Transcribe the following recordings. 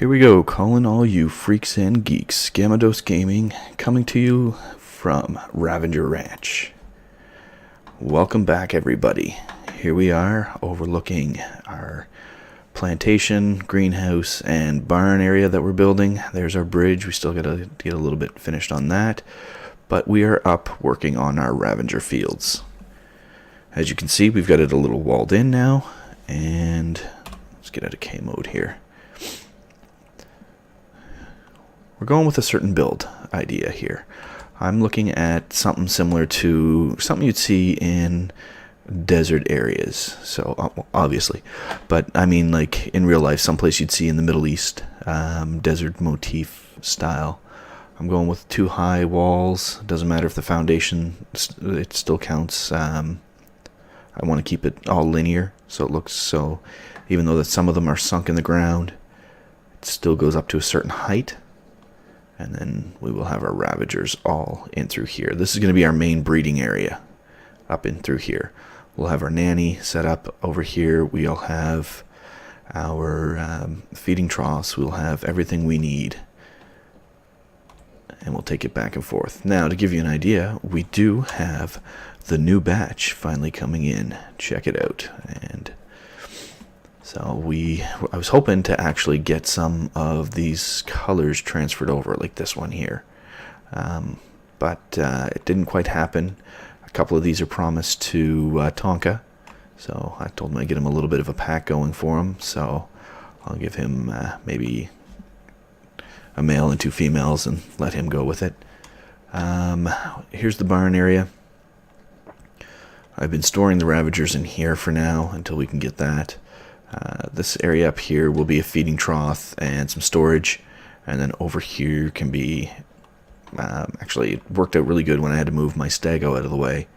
Here we go, calling all you freaks and geeks. GammaDose Gaming coming to you from Ravager Ranch. Welcome back, everybody. Here we are overlooking our plantation, greenhouse, and barn area that we're building. There's our bridge. We still got to get a little bit finished on that, but we are up working on our Ravager Fields. As you can see, we've got it a little walled in now, and let's get out of K mode here. We're going with a certain build idea here. I'm looking at something similar to something you'd see in desert areas, so obviously, but I mean like in real life, someplace you'd see in the Middle East, desert motif style. I'm going with 2 high walls. Doesn't matter if the foundation, it still counts. I want to keep it all linear, so it looks so, even though that some of them are sunk in the ground, it still goes up to a certain height. And then we will have our Ravagers all in through here. This is going to be our main breeding area, up in through here. We'll have our nanny set up over here. We'll have our feeding troughs. We'll have everything we need. And we'll take it back and forth. Now, to give you an idea, we do have the new batch finally coming in. Check it out. And so I was hoping to actually get some of these colors transferred over, like this one here. But it didn't quite happen. A couple of these are promised to Tonka. So I told him I'd get him a little bit of a pack going for him. So I'll give him maybe a male and 2 females and let him go with it. Here's the barn area. I've been storing the Ravagers in here for now until we can get that. This area up here will be a feeding trough and some storage, and then over here can be actually it worked out really good when I had to move my stego out of the way,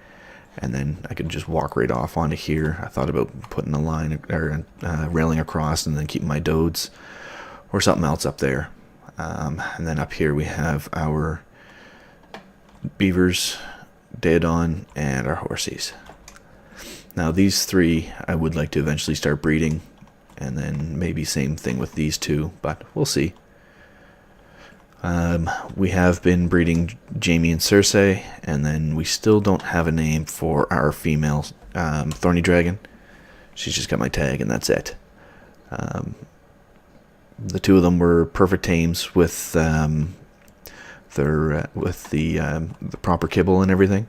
and then I could just walk right off onto here. I thought about putting a line or railing across and then keeping my dodes or something else up there. And then up here we have our beavers, Daedon, and our horsies. Now these 3 I would like to eventually start breeding, and then maybe same thing with these 2, but we'll see. We have been breeding Jamie and Cersei, and then we still don't have a name for our female Thorny Dragon. She's just got my tag and that's it. The 2 of them were perfect tames with the proper kibble and everything.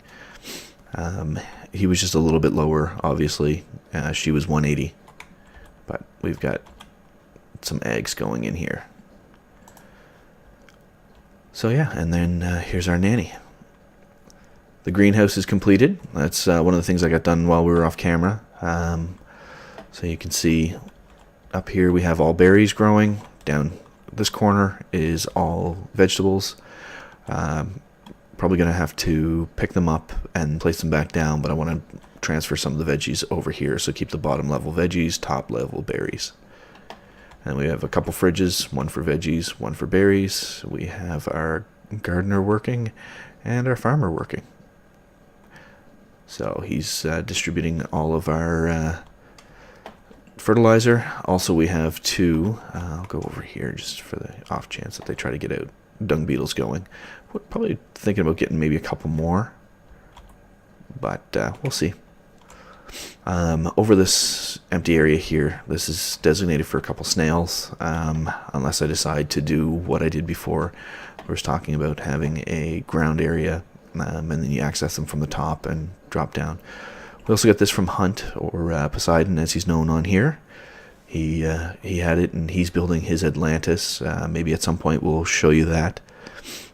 He was just a little bit lower, obviously. She was 180. But we've got some eggs going in here. So yeah, and then here's our nanny. The greenhouse is completed. That's one of the things I got done while we were off camera. So you can see up here we have all berries growing. Down this corner is all vegetables. Probably going to have to pick them up and place them back down, but I want to transfer some of the veggies over here, so keep the bottom level veggies, top level berries. And we have a couple fridges, one for veggies, one for berries. We have our gardener working and our farmer working. So he's distributing all of our fertilizer. Also we have 2, I'll go over here just for the off chance that they try to get out, dung beetles going. We're probably thinking about getting maybe a couple more, but we'll see. Over this empty area here, this is designated for a couple snails, unless I decide to do what I did before. I was talking about having a ground area, and then you access them from the top and drop down. We also got this from Hunt, or Poseidon as he's known on here. He had it, and he's building his Atlantis. Maybe at some point we'll show you that.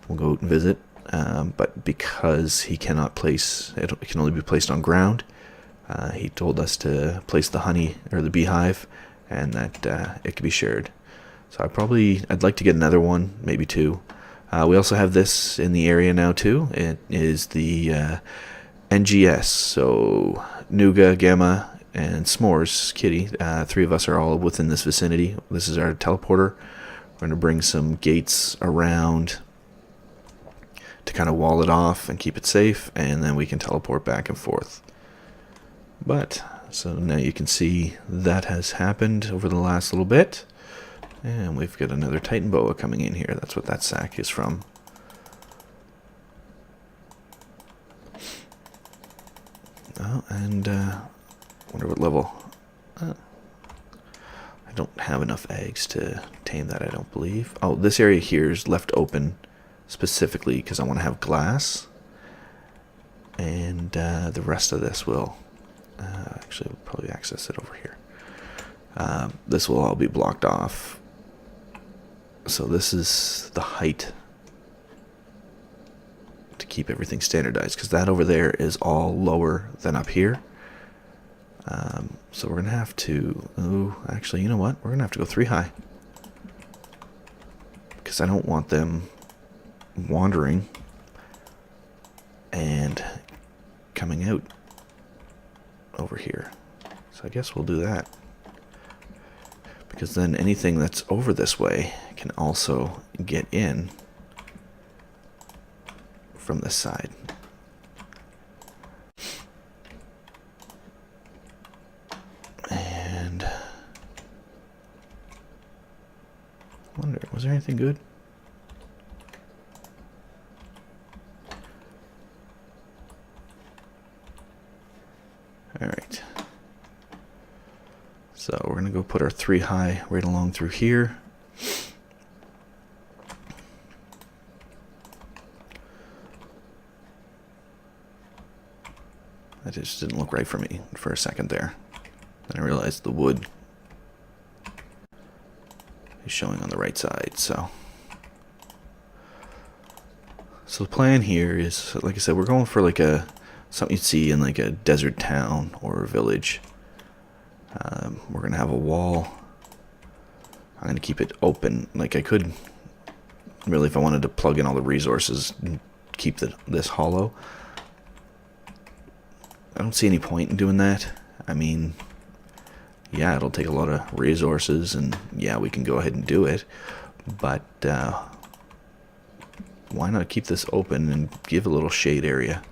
We'll go out and visit, but because he cannot place, it can only be placed on ground, he told us to place the honey, or the beehive, and that it can be shared. So I'd like to get another one, maybe 2. We also have this in the area now too. It is the NGS, so Nuga, Gamma, and S'mores Kitty. 3 of us are all within this vicinity. This is our teleporter. We're going to bring some gates around to kind of wall it off and keep it safe, and then we can teleport back and forth. But so now you can see that has happened over the last little bit. And we've got another Titan boa coming in here. That's what that sack is from. Oh, and wonder what level. I don't have enough eggs to tame that, I don't believe. Oh, this area here is left open specifically because I want to have glass. And the rest of this will... actually, we'll probably access it over here. This will all be blocked off. So this is the height to keep everything standardized, because that over there is all lower than up here. So we're going to have to... Oh, actually, you know what? We're going to have to go 3 high. Because I don't want them wandering and coming out over here. So I guess we'll do that. Because then anything that's over this way can also get in from this side. And I wonder, was there anything good? Alright. So we're going to go put our 3 high right along through here. That just didn't look right for me for a second there. Then I realized the wood is showing on the right side, so the plan here is, like I said, we're going for like something you'd see in like a desert town or a village. We're gonna have a wall. I'm gonna keep it open. Like I could really, if I wanted to plug in all the resources and keep this hollow. I don't see any point in doing that. I mean, yeah, it'll take a lot of resources, and yeah, we can go ahead and do it, but why not keep this open and give a little shade area?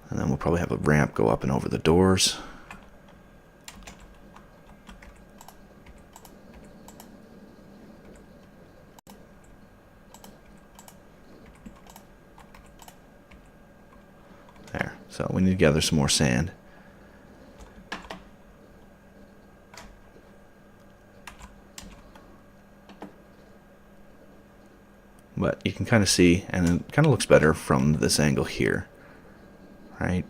And then we'll probably have a ramp go up and over the doors. There. So we need to gather some more sand. But you can kind of see, and it kind of looks better from this angle here. Right?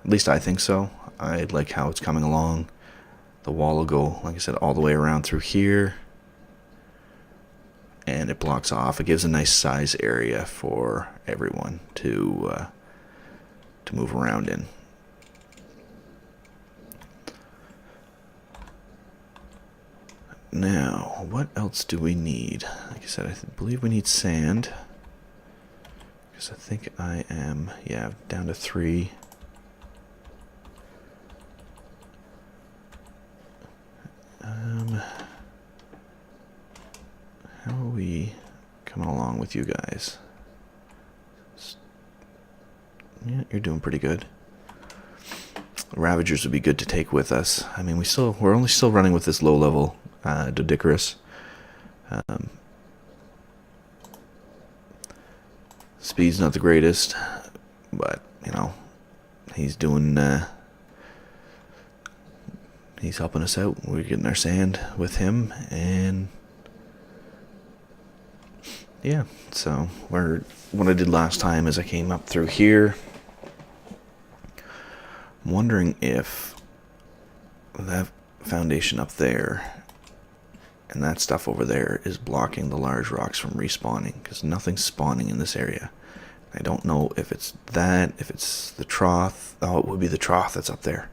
At least I think so. I like how it's coming along. The wall will go, like I said, all the way around through here. And it blocks off. It gives a nice size area for everyone to move around in. Now, what else do we need? Like I said, I believe we need sand. Because I think I am, yeah, down to 3. How are we coming along with you guys? Yeah, you're doing pretty good. Ravagers would be good to take with us. I mean, we're only still running with this low level Dodicarus. Speed's not the greatest, but you know, he's doing. He's helping us out. We're getting our sand with him, and yeah. So what I did last time is I came up through here. I'm wondering if that foundation up there and that stuff over there is blocking the large rocks from respawning, because nothing's spawning in this area. I don't know if it's that, if it's the trough. Oh, it would be the trough that's up there.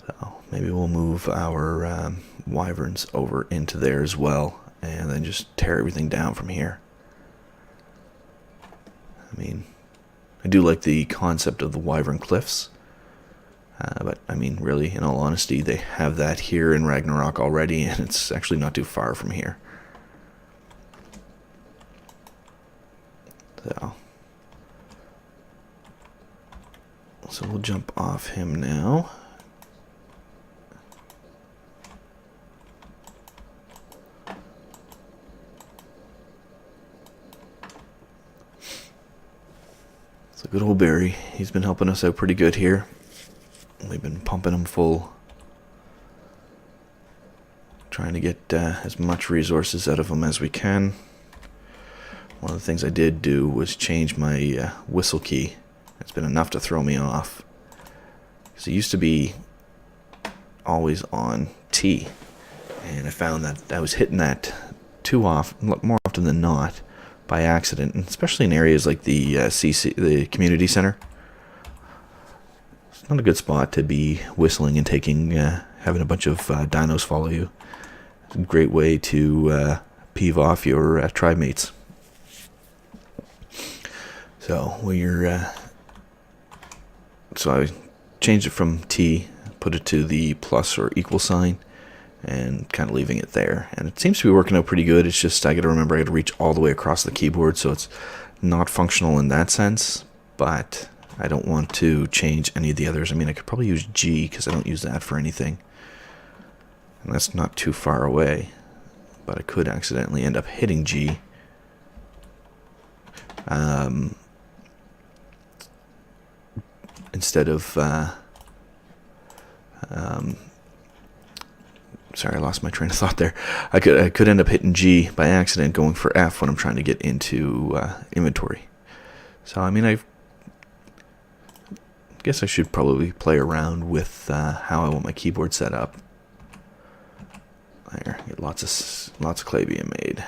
So maybe we'll move our wyverns over into there as well, and then just tear everything down from here. I mean, I do like the concept of the wyvern cliffs. But, I mean, really, in all honesty, they have that here in Ragnarok already, and it's actually not too far from here. So, So we'll jump off him now. So good old Barry, he's been helping us out pretty good here. We've been pumping him full, trying to get as much resources out of him as we can. One of the things I did do was change my whistle key. It's been enough to throw me off. Because it used to be always on T. And I found that I was hitting that more often than not, by accident. And especially in areas like the the community center. It's not a good spot to be whistling and having a bunch of dinos follow you. It's a great way to peeve off your tribe mates. So so I changed it from T, put it to the plus or equal sign, and kind of leaving it there. And it seems to be working out pretty good. It's just I got to remember I got to reach all the way across the keyboard, so it's not functional in that sense. But I don't want to change any of the others. I mean, I could probably use G because I don't use that for anything, and that's not too far away. But I could accidentally end up hitting G. Instead of sorry, I lost my train of thought there. I could end up hitting G by accident going for F when I'm trying to get into inventory. So I mean, I guess I should probably play around with how I want my keyboard set up. There, get lots of clay being made.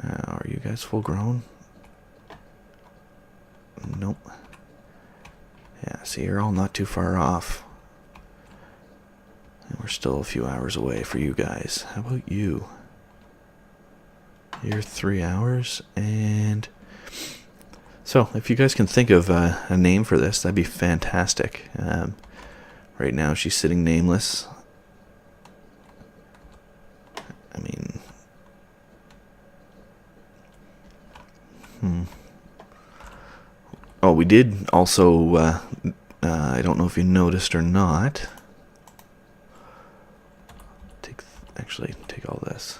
Are you guys full grown? Nope. Yeah, see, you're all not too far off. And we're still a few hours away for you guys. How about you? You're 3 hours, and so if you guys can think of a name for this, that'd be fantastic. Right now she's sitting nameless. I mean, oh, we did also, I don't know if you noticed or not. Take all this.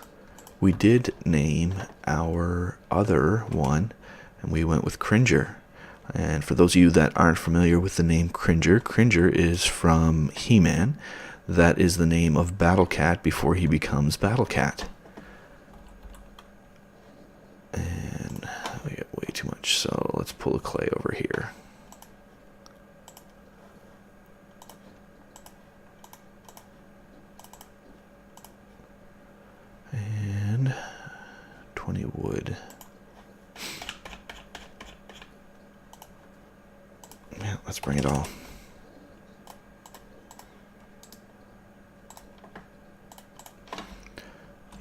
We did name our other one, and we went with Cringer. And for those of you that aren't familiar with the name Cringer, Cringer is from He-Man. That is the name of Battle Cat before he becomes Battle Cat. And we got way too much, so let's pull the clay over here. And 20 wood. Yeah, let's bring it all.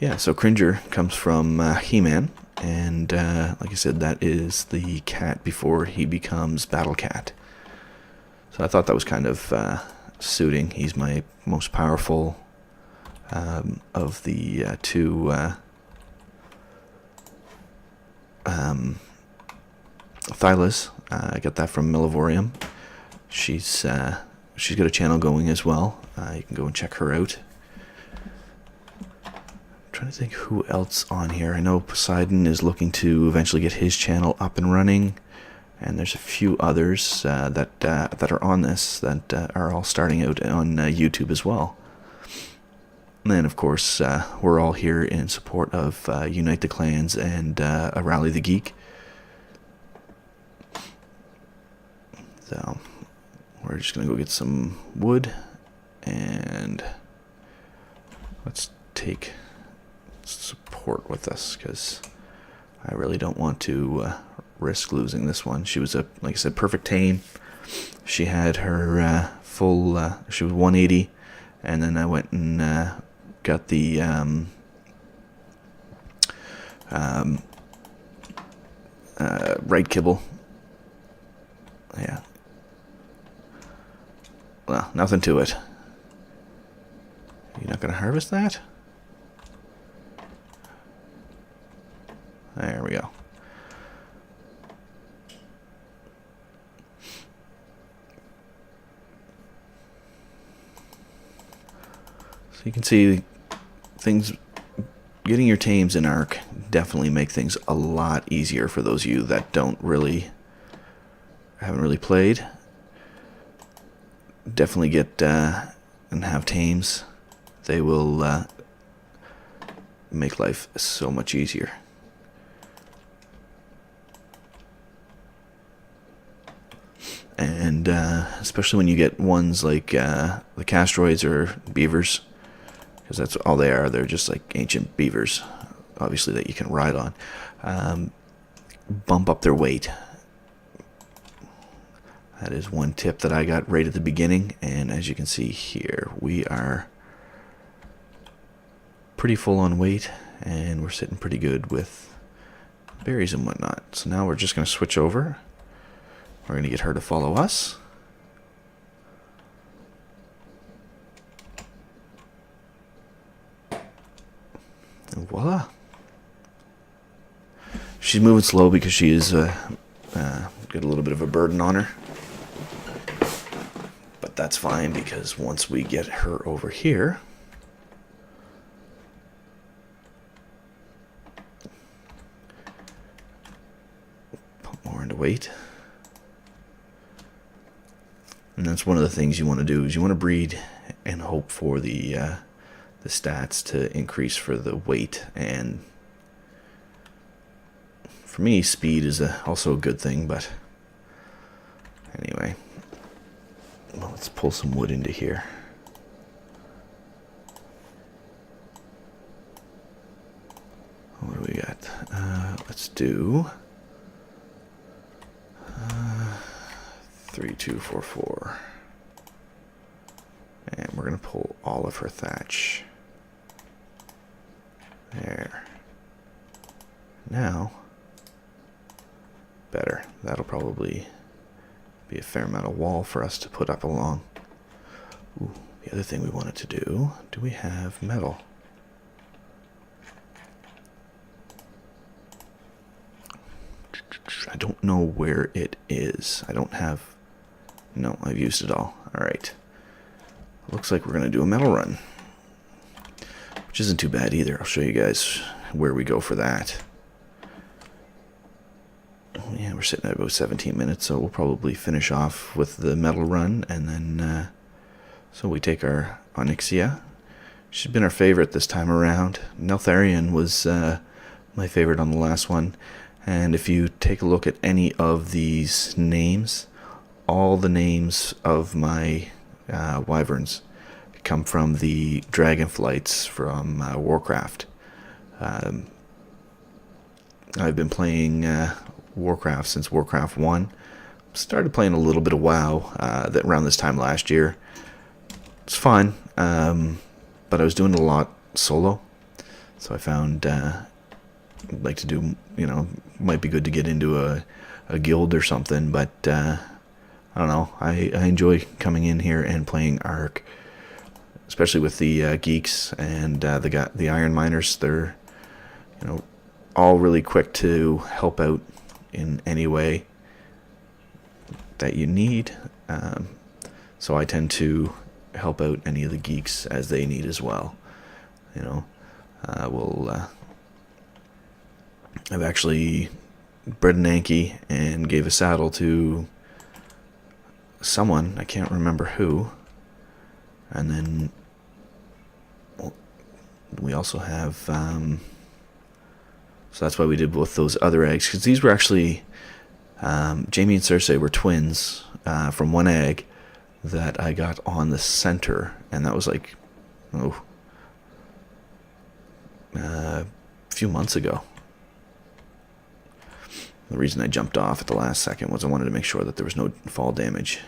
Yeah, so Cringer comes from He-Man, and like I said, that is the cat before he becomes Battle Cat. So I thought that was kind of suiting. He's my most powerful of the two Thylas. I got that from Millivorium. She's got a channel going as well. You can go and check her out. Trying to think who else on here. I know Poseidon is looking to eventually get his channel up and running, and there's a few others that are on this that are all starting out on YouTube as well. And then, of course, we're all here in support of Unite the Clans and Rally the Geek. So we're just gonna go get some wood, and let's take support with us because I really don't want to risk losing this one. She was like I said, perfect tame. She had her full. She was 180, and then I went and got the right kibble. Yeah. Well, nothing to it. You're not gonna harvest that? There we go. you can see things, getting your tames in Arc definitely make things a lot easier for those of you that haven't really played. Definitely get and have tames. They will make life so much easier. And especially when you get ones like the Castroids or Beavers, because that's all they are. They're just like ancient beavers, obviously, that you can ride on. Bump up their weight. That is one tip that I got right at the beginning, and as you can see here, we are pretty full on weight, and we're sitting pretty good with berries and whatnot. So now we're just going to switch over. We're going to get her to follow us. And voila. She's moving slow because she is got a little bit of a burden on her. But that's fine, because once we get her over here, put more into weight. And that's one of the things you want to do, is you want to breed and hope for the stats to increase for the weight. And for me, speed is also a good thing, but anyway. Well, let's pull some wood into here. What do we got? Let's do 3, 2, 4, 4. And we're going to pull all of her thatch. There. Now, better. That'll probably be a fair amount of wall for us to put up along. Ooh, the other thing we wanted to do we have metal? I don't know where it is. I don't have... No, I've used it all. Alright. Looks like we're going to do a metal run, which isn't too bad either. I'll show you guys where we go for that. Yeah, we're sitting at about 17 minutes, so we'll probably finish off with the metal run, and then so we take our Onyxia. She's been our favorite this time around. Neltharion was my favorite on the last one, and if you take a look at any of these names, all the names of my wyverns come from the dragonflights from Warcraft. I've been playing Warcraft since Warcraft 1. Started playing a little bit of WoW that around this time last year. It's fun, but I was doing it a lot solo, so I found I'd like to do, might be good to get into a guild or something, but I don't know. I enjoy coming in here and playing Arc, especially with the Geeks and the Iron Miners. They're all really quick to help out in any way that you need. So I tend to help out any of the Geeks as they need as well. I've actually bred an Anki and gave a saddle to someone, I can't remember who, and then we also have so that's why we did both those other eggs, because these were actually Jamie and Cersei were twins from one egg that I got on the center, and that was like a few months ago. The reason I jumped off at the last second was I wanted to make sure that there was no fall damage.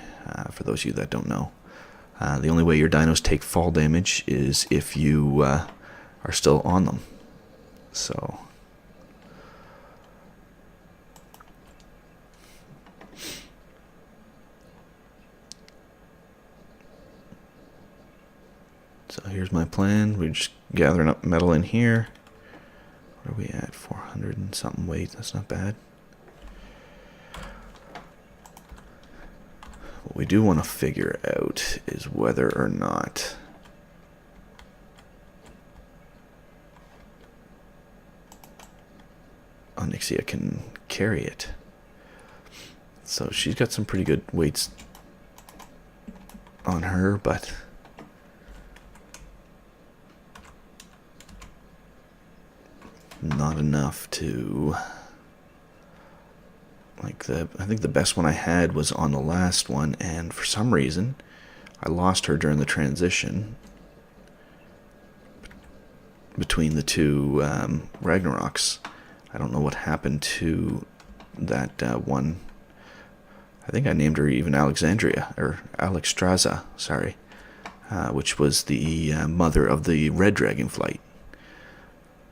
For those of you that don't know, the only way your dinos take fall damage is if you are still on them. So here's my plan. We're just gathering up metal in here. What are we at? 400 and something weight. That's not bad. What we do want to figure out is whether or not Onyxia can carry it. So she's got some pretty good weights on her, but not enough to, like, I think the best one I had was on the last one, and for some reason I lost her during the transition between the two Ragnaroks. I don't know what happened to that one. I think I named her even Alexandria, or Alexstrasza, sorry, which was the mother of the Red Dragonflight.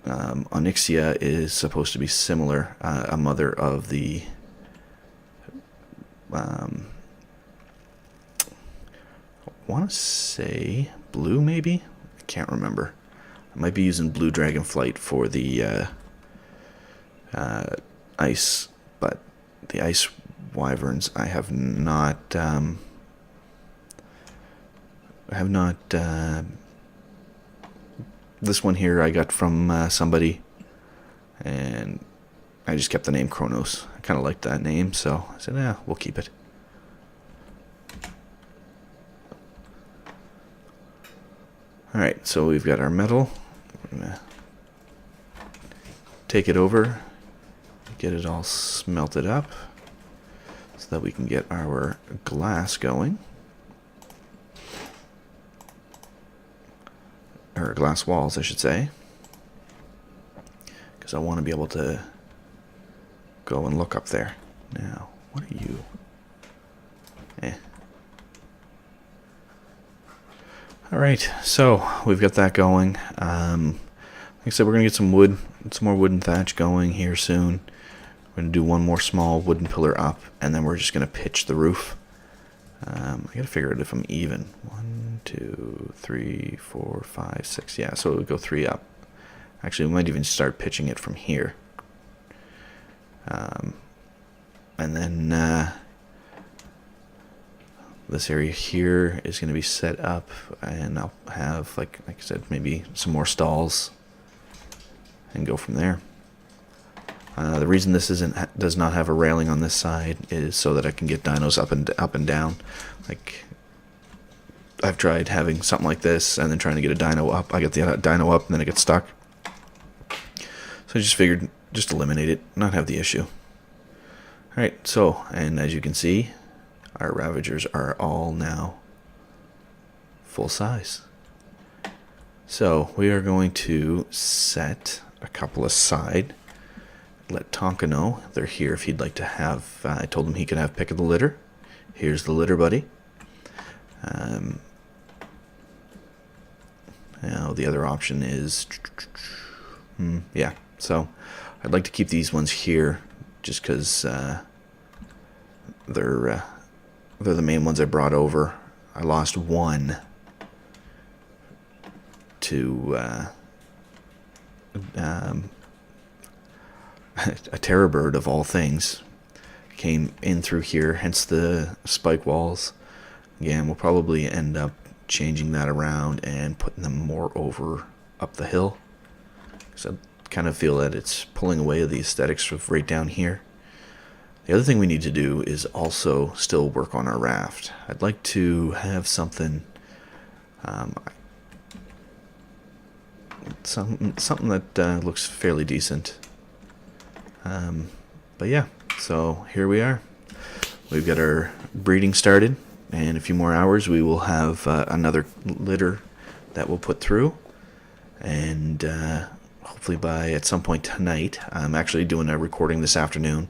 Onyxia is supposed to be similar, a mother of the I want to say blue, maybe? I can't remember. I might be using Blue Dragonflight for the ice, but the ice wyverns I have not this one here I got from somebody, and I just kept the name Kronos. I kind of liked that name, so I said, yeah, we'll keep it. Alright, so we've got our metal. We're going to take it over, get it all smelted up, so that we can get our glass going. Or glass walls, I should say. Because I want to be able to go and look up there. Now, what are you? Alright, so we've got that going. Like I said, we're going to get some wood, some more wooden thatch going here soon. We're going to do one more small wooden pillar up, and then we're just going to pitch the roof. I got to figure out if I'm even. 1, 2, 3, 4, 5, 6. Yeah, so it would go 3 up. Actually, we might even start pitching it from here. And then this area here is going to be set up, and I'll have, like I said, maybe some more stalls, and go from there. The reason this does not have a railing on this side is so that I can get dinos up and down. Like, I've tried having something like this and then trying to get a dino up. I get the dino up and then it gets stuck. So I just figured just eliminate it, not have the issue. Alright, so, and as you can see, our Ravagers are all now full size. So we are going to set a couple aside. Let Tonka know they're here if he'd like to have. I told him he could have pick of the litter. Here's the litter buddy. Now the other option is, yeah. So I'd like to keep these ones here, just because they're the main ones I brought over. I lost one to a terror bird of all things came in through here, hence the spike walls. Again, we'll probably end up changing that around and putting them more over up the hill, because I kind of feel that it's pulling away the aesthetics of right down here. The other thing we need to do is also still work on our raft. I'd like to have something something that looks fairly decent. But yeah, so here we are. We've got our breeding started, and in a few more hours we will have another litter that we'll put through, and hopefully by at some point tonight. I'm actually doing a recording this afternoon.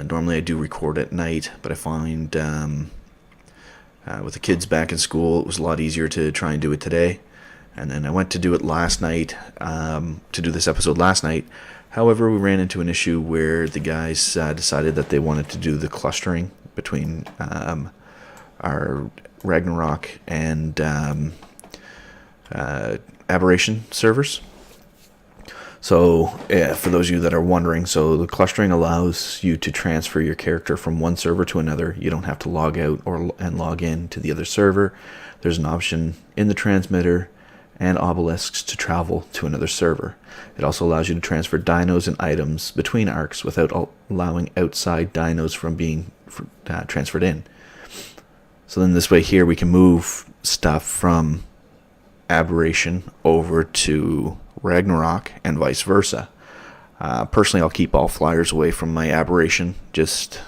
Normally I do record at night, but I find with the kids back in school it was a lot easier to try and do it today. And then I went to do it last night, to do this episode last night. However, we ran into an issue where the guys decided that they wanted to do the clustering between our Ragnarok and Aberration servers. So, yeah, for those of you that are wondering, so the clustering allows you to transfer your character from one server to another. You don't have to log out and log in to the other server. There's an option in the transmitter, and obelisks to travel to another server. It also allows you to transfer dinos and items between arcs without allowing outside dinos from being transferred in. So then this way here we can move stuff from Aberration over to Ragnarok and vice versa. Personally, I'll keep all flyers away from my Aberration. Just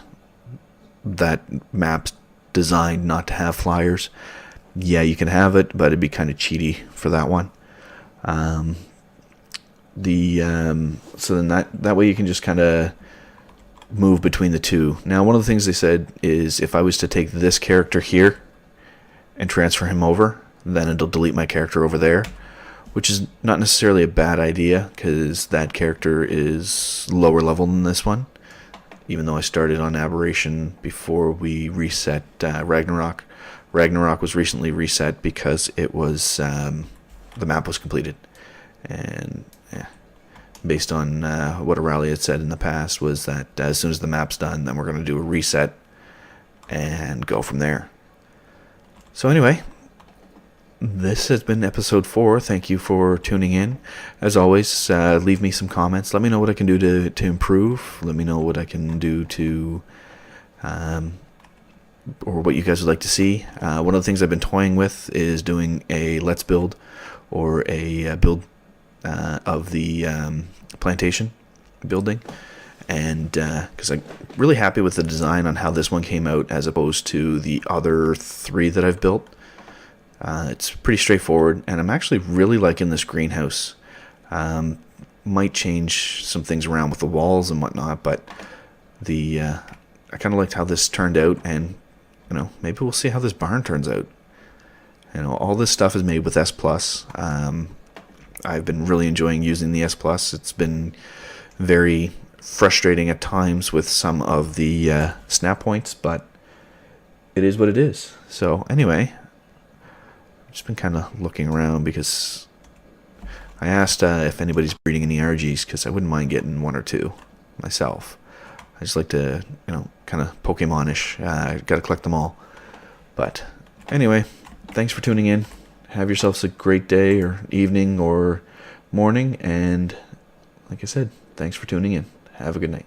that map's designed not to have flyers. Yeah, you can have it, but it'd be kind of cheaty for that one. So then that way you can just kind of move between the two. Now, one of the things they said is if I was to take this character here and transfer him over, then it'll delete my character over there, which is not necessarily a bad idea because that character is lower level than this one. Even though I started on Aberration before we reset Ragnarok. Ragnarok was recently reset because it was the map was completed, and based on what Aurelia had said in the past was that as soon as the map's done, then we're going to do a reset and go from there. So anyway, this has been episode 4. Thank you for tuning in. As always, leave me some comments. Let me know what I can do to improve. Let me know what I can do to or what you guys would like to see. One of the things I've been toying with is doing a Let's Build or a build of the plantation building, and because I'm really happy with the design on how this one came out as opposed to the other 3 that I've built. It's pretty straightforward, and I'm actually really liking this greenhouse. Might change some things around with the walls and whatnot, but I kind of liked how this turned out, and maybe we'll see how this barn turns out. All this stuff is made with S+. I've been really enjoying using the S+. It's been very frustrating at times with some of the snap points, but it is what it is. So anyway, I've just been kind of looking around because I asked if anybody's breeding any RGs because I wouldn't mind getting 1 or 2 myself. I just like to, kind of Pokemon-ish. Got to collect them all. But anyway, thanks for tuning in. Have yourselves a great day or evening or morning. And like I said, thanks for tuning in. Have a good night.